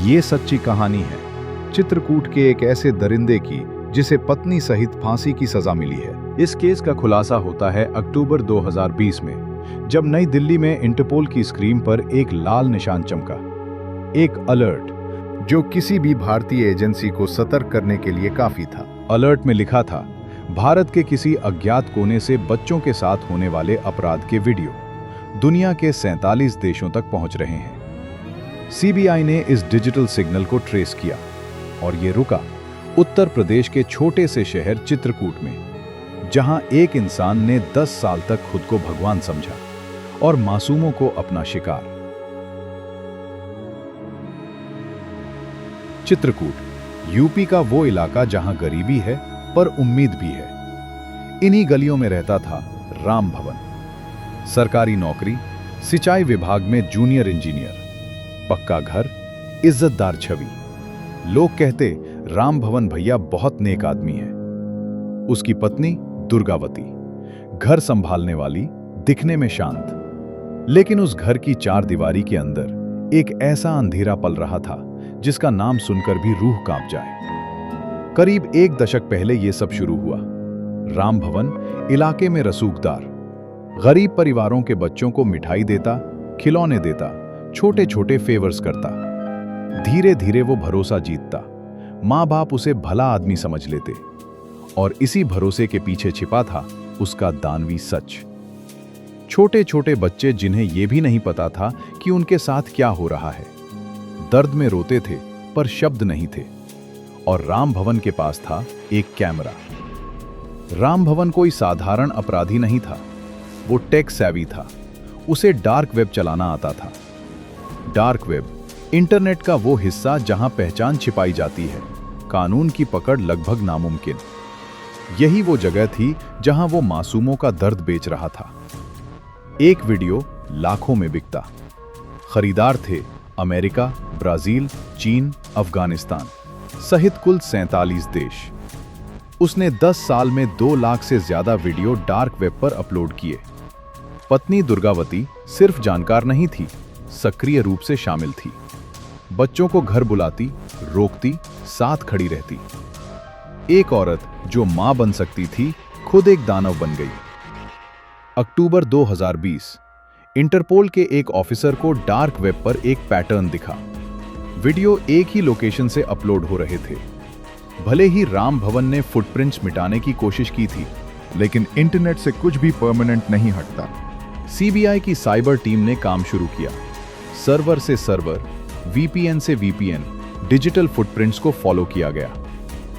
ये सच्ची कहानी है चित्रकूट के एक ऐसे दरिंदे की जिसे पत्नी सहित फांसी की सजा मिली है। इस केस का खुलासा होता है अक्टूबर 2020 में, जब नई दिल्ली में इंटरपोल की स्क्रीन पर एक लाल निशान चमका, एक अलर्ट जो किसी भी भारतीय एजेंसी को सतर्क करने के लिए काफी था। अलर्ट में लिखा था, भारत के किसी अज्ञात कोने से बच्चों के साथ होने वाले अपराध के वीडियो दुनिया के 47 देशों तक पहुंच रहे हैं। सीबीआई ने इस डिजिटल सिग्नल को ट्रेस किया और ये रुका उत्तर प्रदेश के छोटे से शहर चित्रकूट में, जहां एक इंसान ने 10 साल तक खुद को भगवान समझा और मासूमों को अपना शिकार। चित्रकूट यूपी का वो इलाका जहां गरीबी है पर उम्मीद भी है। इन्हीं गलियों में रहता था राम भवन। सरकारी नौकरी, सिंचाई विभाग में जूनियर इंजीनियर, पक्का घर, इज्जतदार छवि। लोग कहते राम भवन भैया बहुत नेक आदमी है। उसकी पत्नी दुर्गावती, घर संभालने वाली, दिखने में शांत, लेकिन उस घर की 4 दीवारी के अंदर एक ऐसा अंधेरा पल रहा था जिसका नाम सुनकर भी रूह कांप जाए। करीब 1 दशक पहले यह सब शुरू हुआ। राम भवन इलाके में रसूखदार, गरीब परिवारों के बच्चों को मिठाई देता, खिलौने देता, छोटे छोटे फेवर्स करता। धीरे धीरे वो भरोसा जीतता, माँ बाप उसे भला आदमी समझ लेते, और इसी भरोसे के पीछे छिपा था उसका दानवी सच। छोटे छोटे बच्चे जिन्हें यह भी नहीं पता था कि उनके साथ क्या हो रहा है, दर्द में रोते थे पर शब्द नहीं थे। और राम भवन के पास था एक कैमरा। राम भवन कोई साधारण अपराधी नहीं था, वो टेक सेवी था। उसे डार्क वेब चलाना आता था। डार्क वेब इंटरनेट का वो हिस्सा जहां पहचान छिपाई जाती है, कानून की पकड़ लगभग नामुमकिन। यही वो जगह थी जहां वो मासूमों का दर्द बेच रहा था। एक वीडियो लाखों में बिकता। खरीदार थे अमेरिका, ब्राजील, चीन, अफगानिस्तान सहित कुल 47 देश। उसने 10 साल में 2 लाख से ज्यादा वीडियो डार्क वेब पर अपलोड किए। पत्नी दुर्गावती सिर्फ जानकार नहीं थी, सक्रिय रूप से शामिल थी। बच्चों को घर बुलाती, रोकती, साथ खड़ी रहती। एक औरत जो मां बन सकती थी, खुद एक दानव बन गई। अक्टूबर 2020, इंटरपोल के एक ऑफिसर को डार्क वेब पर एक पैटर्न दिखा। वीडियो एक ही लोकेशन से अपलोड हो रहे थे। भले ही राम भवन ने फुटप्रिंट्स मिटाने की कोशिश की थी, लेकिन इंटरनेट से कुछ भी परमानेंट नहीं हटता। सीबीआई की साइबर टीम ने काम शुरू किया। सर्वर से सर्वर, वीपीएन से वीपीएन, डिजिटल फुटप्रिंट्स को फॉलो किया गया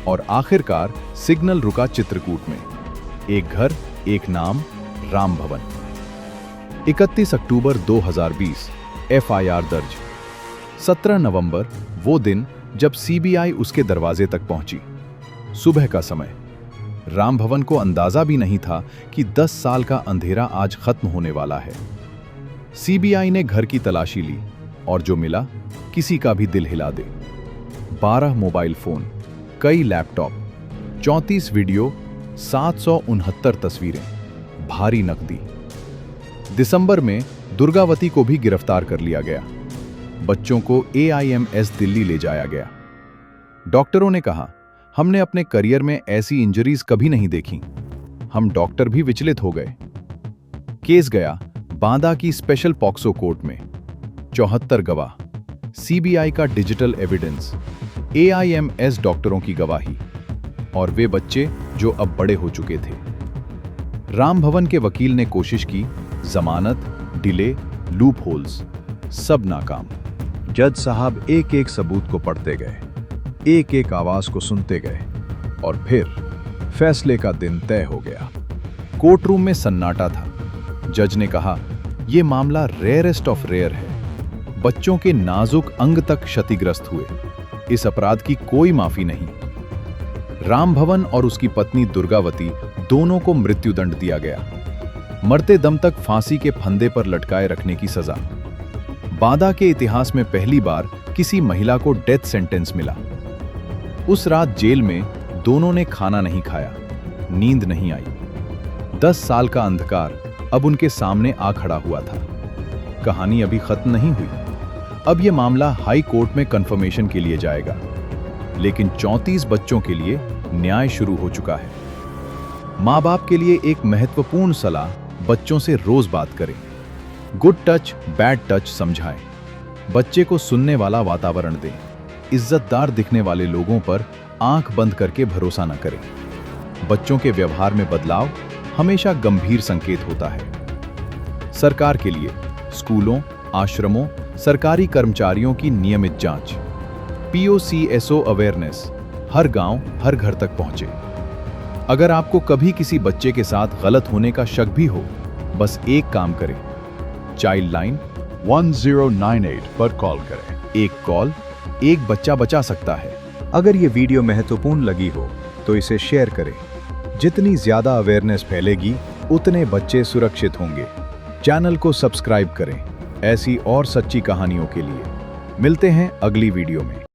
और आखिरकार सिग्नल रुका चित्रकूट में। एक घर, एक नाम, राम भवन। 31 अक्टूबर 2020, एफआईआर दर्ज। 17 नवंबर, वो दिन जब सीबीआई उसके दरवाजे तक पहुंची। सुबह का समय। राम भवन को अंदाजा भी नहीं था कि 10 साल का अंधेरा आज खत्म होने वाला है। सीबीआई ने घर की तलाशी ली और जो मिला किसी का भी दिल हिला दे। 12 मोबाइल फोन, कई लैपटॉप, 34 वीडियो, 769 तस्वीरें, भारी नकदी। दिसंबर में दुर्गावती को भी गिरफ्तार कर लिया गया। बच्चों को AIMS दिल्ली ले जाया गया। डॉक्टरों ने कहा, हमने अपने करियर में ऐसी इंजरीज कभी नहीं देखी। हम डॉक्टर भी विचलित हो गए। केस गया बांदा की स्पेशल पॉक्सो कोर्ट में। 74 गवाह, सीबीआई का डिजिटल एविडेंस, AIMS डॉक्टरों की गवाही और वे बच्चे जो अब बड़े हो चुके थे। राम भवन के वकील ने कोशिश की, जमानत, डिले, लूप होल्स, सब नाकाम। जज साहब एक एक सबूत को पढ़ते गए, एक एक आवाज को सुनते गए और फिर फैसले का दिन तय हो गया। कोर्ट रूम में सन्नाटा था। जज ने कहा, यह मामला रेयरेस्ट ऑफ रेयर है। बच्चों के नाजुक अंग तक क्षतिग्रस्त हुए। इस अपराध की कोई माफी नहीं। राम भवन और उसकी पत्नी दुर्गावती दोनों को मृत्युदंड दिया गया। मरते दम तक फांसी के फंदे पर लटकाए रखने की सजा। बांदा के इतिहास में पहली बार किसी महिला को डेथ सेंटेंस मिला। उस रात जेल में दोनों ने खाना नहीं खाया, नींद नहीं आई। 10 साल का अंधकार अब उनके सामने आ खड़ा हुआ था। कहानी अभी खत्म नहीं हुई। अब ये मामला हाई कोर्ट में कंफर्मेशन के लिए जाएगा, लेकिन 34 बच्चों के लिए न्याय शुरू हो चुका है। माँ बाप के लिए एक महत्वपूर्ण सलाह, बच्चों से रोज बात करें। गुड टच, बैड टच समझाएं। बच्चे को सुनने वाला वातावरण दें। इज्जतदार दिखने वाले लोगों पर आंख बंद करके भरोसा न करें। बच्चों के व्यवहार में बदलाव हमेशा गंभीर संकेत होता है। सरकार के लिए स्कूलों, आश्रमों, सरकारी कर्मचारियों की नियमित जांच। POCSO अवेयरनेस हर गांव, हर घर तक पहुंचे। अगर आपको कभी किसी बच्चे के साथ गलत होने का शक भी हो, बस एक काम करें, चाइल्ड लाइन 1098 पर कॉल करें। एक कॉल एक बच्चा बचा सकता है। अगर ये वीडियो महत्वपूर्ण लगी हो तो इसे शेयर करें। जितनी ज्यादा अवेयरनेस फैलेगी, उतने बच्चे सुरक्षित होंगे। चैनल को सब्सक्राइब करें ऐसी और सच्ची कहानियों के लिए। मिलते हैं अगली वीडियो में।